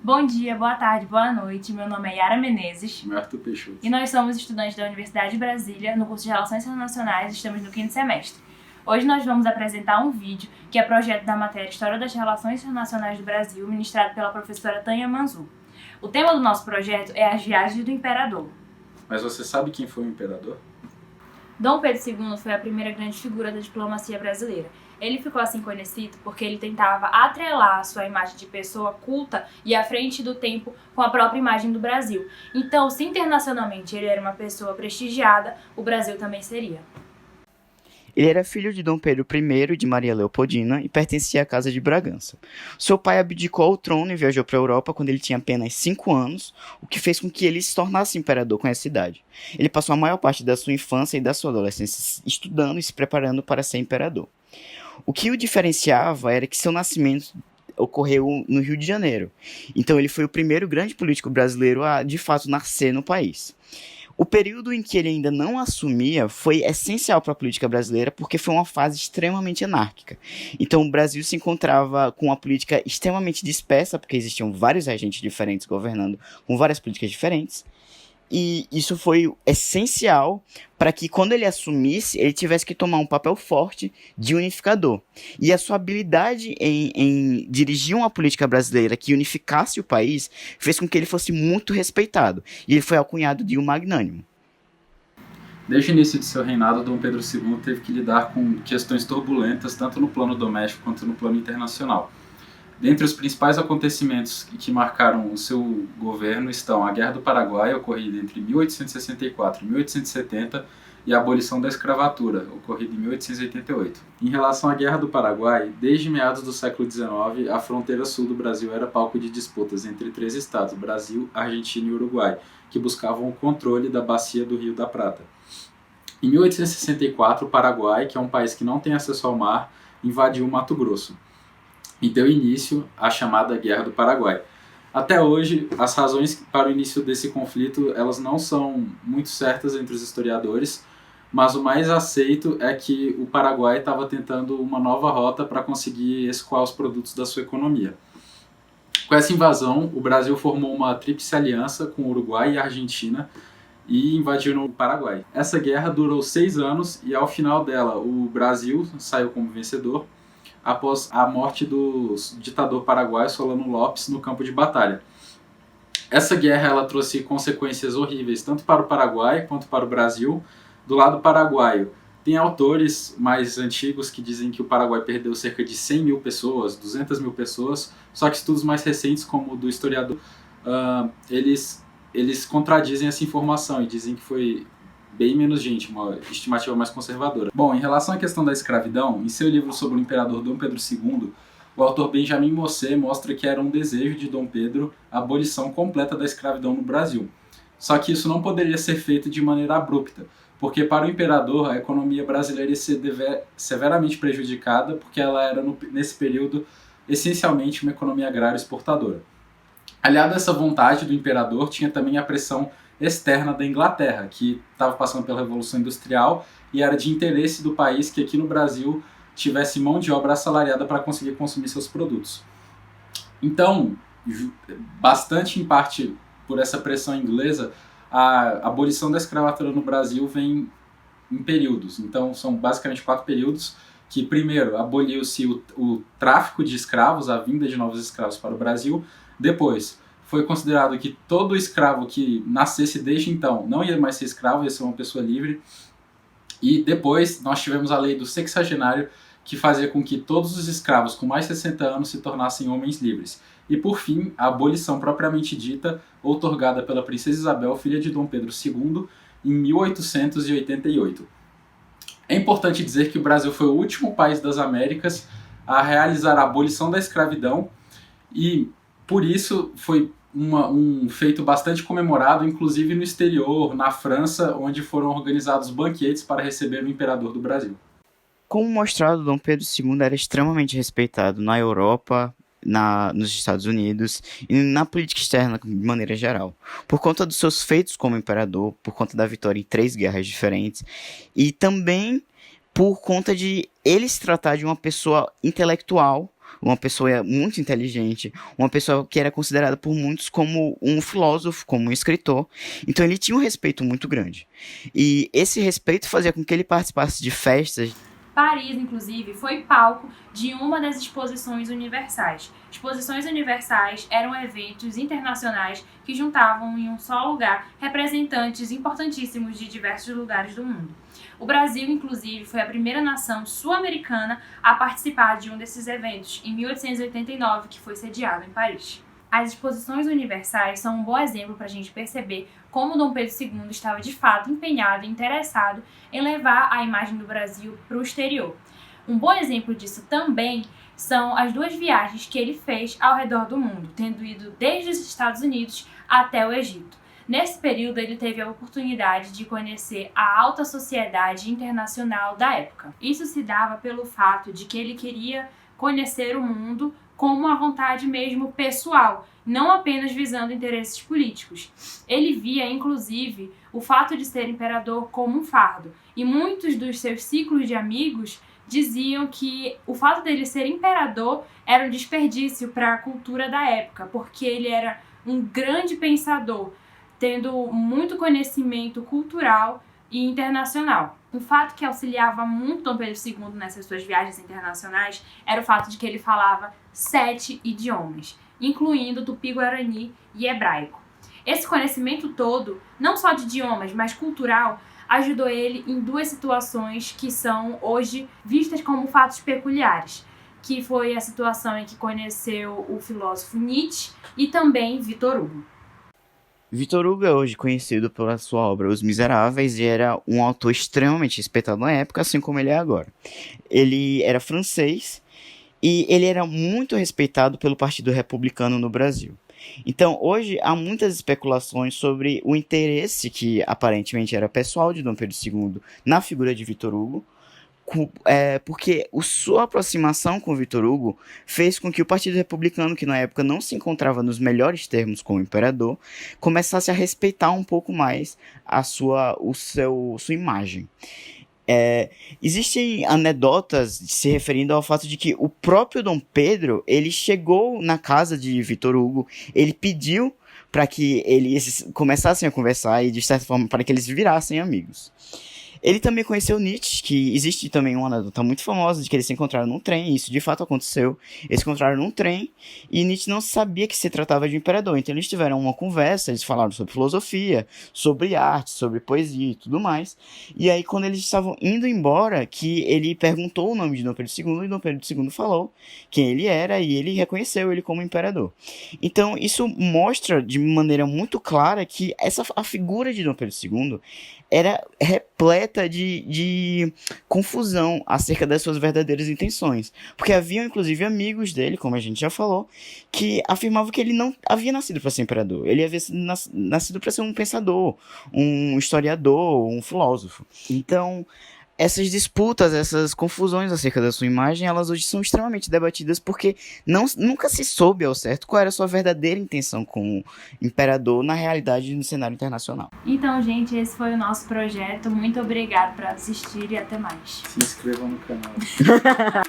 Bom dia, boa tarde, boa noite. Meu nome é Yara Menezes. Meu Arthur Peixoto. E nós somos estudantes da Universidade de Brasília, no curso de Relações Internacionais, estamos no 5º semestre. Hoje nós vamos apresentar um vídeo que é projeto da matéria História das Relações Internacionais do Brasil, ministrado pela professora Tânia Manzu. O tema do nosso projeto é as viagens do imperador. Mas você sabe quem foi o imperador? Dom Pedro II foi a primeira grande figura da diplomacia brasileira. Ele ficou assim conhecido porque ele tentava atrelar a sua imagem de pessoa culta e à frente do tempo com a própria imagem do Brasil. Então, se internacionalmente ele era uma pessoa prestigiada, o Brasil também seria. Ele era filho de Dom Pedro I de Maria Leopoldina e pertencia à Casa de Bragança. Seu pai abdicou ao trono e viajou para a Europa quando ele tinha apenas 5 anos, o que fez com que ele se tornasse imperador com essa idade. Ele passou a maior parte da sua infância e da sua adolescência estudando e se preparando para ser imperador. O que o diferenciava era que seu nascimento ocorreu no Rio de Janeiro. Então ele foi o primeiro grande político brasileiro a, de fato, nascer no país. O período em que ele ainda não assumia foi essencial para a política brasileira porque foi uma fase extremamente anárquica. Então o Brasil se encontrava com uma política extremamente dispersa, porque existiam vários regentes diferentes governando com várias políticas diferentes. E isso foi essencial para que, quando ele assumisse, ele tivesse que tomar um papel forte de unificador. E a sua habilidade em dirigir uma política brasileira que unificasse o país fez com que ele fosse muito respeitado. E ele foi alcunhado de um magnânimo. Desde o início de seu reinado, Dom Pedro II teve que lidar com questões turbulentas, tanto no plano doméstico quanto no plano internacional. Dentre os principais acontecimentos que marcaram o seu governo estão a Guerra do Paraguai, ocorrida entre 1864 e 1870, e a abolição da escravatura, ocorrida em 1888. Em relação à Guerra do Paraguai, desde meados do século XIX, a fronteira sul do Brasil era palco de disputas entre 3 estados, Brasil, Argentina e Uruguai, que buscavam o controle da bacia do Rio da Prata. Em 1864, o Paraguai, que é um país que não tem acesso ao mar, invadiu o Mato Grosso e deu início à chamada Guerra do Paraguai. Até hoje, as razões para o início desse conflito elas não são muito certas entre os historiadores, mas o mais aceito é que o Paraguai estava tentando uma nova rota para conseguir escoar os produtos da sua economia. Com essa invasão, o Brasil formou uma tríplice aliança com o Uruguai e a Argentina e invadiu o Paraguai. Essa guerra durou 6 anos e, ao final dela, o Brasil saiu como vencedor, após a morte do ditador paraguaio Solano Lopes no campo de batalha. Essa guerra ela trouxe consequências horríveis tanto para o Paraguai quanto para o Brasil. Do lado paraguaio, tem autores mais antigos que dizem que o Paraguai perdeu cerca de 100 mil pessoas, 200 mil pessoas, só que estudos mais recentes, como o do historiador, eles contradizem essa informação e dizem que foi bem menos gente, uma estimativa mais conservadora. Bom, em relação à questão da escravidão, em seu livro sobre o imperador Dom Pedro II, o autor Benjamin Mosse mostra que era um desejo de Dom Pedro a abolição completa da escravidão no Brasil. Só que isso não poderia ser feito de maneira abrupta, porque para o imperador a economia brasileira ia ser severamente prejudicada, porque ela era, nesse período, essencialmente uma economia agrária exportadora. Aliado a essa vontade do imperador, tinha também a pressão externa da Inglaterra, que estava passando pela Revolução Industrial e era de interesse do país que aqui no Brasil tivesse mão de obra assalariada para conseguir consumir seus produtos. Então, bastante em parte por essa pressão inglesa, a abolição da escravatura no Brasil vem em períodos. Então, são basicamente 4 períodos, que primeiro aboliu-se o tráfico de escravos, a vinda de novos escravos para o Brasil. Depois, foi considerado que todo escravo que nascesse desde então não ia mais ser escravo, ia ser uma pessoa livre. E depois nós tivemos a lei do sexagenário, que fazia com que todos os escravos com mais de 60 anos se tornassem homens livres. E por fim, a abolição propriamente dita, outorgada pela princesa Isabel, filha de Dom Pedro II, em 1888. É importante dizer que o Brasil foi o último país das Américas a realizar a abolição da escravidão e, por isso, foi um feito bastante comemorado, inclusive no exterior, na França, onde foram organizados banquetes para receber o imperador do Brasil. Como mostrado, Dom Pedro II era extremamente respeitado na Europa, nos Estados Unidos e na política externa de maneira geral, por conta dos seus feitos como imperador, por conta da vitória em 3 guerras diferentes e também por conta de ele se tratar de uma pessoa intelectual uma pessoa muito inteligente, uma pessoa que era considerada por muitos como um filósofo, como um escritor. Então ele tinha um respeito muito grande. E esse respeito fazia com que ele participasse de festas. Paris, inclusive, foi palco de uma das exposições universais. Exposições universais eram eventos internacionais que juntavam em um só lugar representantes importantíssimos de diversos lugares do mundo. O Brasil, inclusive, foi a primeira nação sul-americana a participar de um desses eventos, em 1889, que foi sediado em Paris. As exposições universais são um bom exemplo para a gente perceber como Dom Pedro II estava de fato empenhado e interessado em levar a imagem do Brasil para o exterior. Um bom exemplo disso também são as 2 viagens que ele fez ao redor do mundo, tendo ido desde os Estados Unidos até o Egito. Nesse período, ele teve a oportunidade de conhecer a alta sociedade internacional da época. Isso se dava pelo fato de que ele queria conhecer o mundo como uma vontade mesmo pessoal, não apenas visando interesses políticos. Ele via, inclusive, o fato de ser imperador como um fardo, e muitos dos seus ciclos de amigos diziam que o fato dele ser imperador era um desperdício para a cultura da época, porque ele era um grande pensador, tendo muito conhecimento cultural e internacional. Um fato que auxiliava muito Dom Pedro II nessas suas viagens internacionais era o fato de que ele falava 7 idiomas, incluindo tupi-guarani e hebraico. Esse conhecimento todo, não só de idiomas, mas cultural, ajudou ele em 2 situações que são hoje vistas como fatos peculiares, que foi a situação em que conheceu o filósofo Nietzsche e também Victor Hugo. Victor Hugo é hoje conhecido pela sua obra Os Miseráveis e era um autor extremamente respeitado na época, assim como ele é agora. Ele era francês e ele era muito respeitado pelo Partido Republicano no Brasil. Então, hoje, há muitas especulações sobre o interesse que aparentemente era pessoal de Dom Pedro II na figura de Victor Hugo, porque sua aproximação com Victor Hugo fez com que o Partido Republicano, que na época não se encontrava nos melhores termos com o imperador, começasse a respeitar um pouco mais sua imagem. Existem anedotas se referindo ao fato de que o próprio Dom Pedro, ele chegou na casa de Victor Hugo, ele pediu para que eles começassem a conversar e, de certa forma, para que eles virassem amigos. Ele também conheceu Nietzsche, que existe também uma anedota muito famosa de que eles se encontraram num trem, e isso de fato aconteceu. Eles se encontraram num trem e Nietzsche não sabia que se tratava de um imperador, então eles tiveram uma conversa, eles falaram sobre filosofia, sobre arte, sobre poesia e tudo mais. E aí quando eles estavam indo embora, que ele perguntou o nome de Dom Pedro II e Dom Pedro II falou quem ele era e ele reconheceu ele como imperador. Então isso mostra de maneira muito clara que a figura de Dom Pedro II era repleta de confusão acerca das suas verdadeiras intenções. Porque haviam, inclusive, amigos dele, como a gente já falou, que afirmavam que ele não havia nascido para ser imperador. Ele havia nascido para ser um pensador, um historiador, um filósofo. Então, essas disputas, essas confusões acerca da sua imagem, elas hoje são extremamente debatidas porque nunca se soube ao certo qual era a sua verdadeira intenção como imperador na realidade no cenário internacional. Então, gente, esse foi o nosso projeto. Muito obrigado por assistir e até mais. Se inscrevam no canal.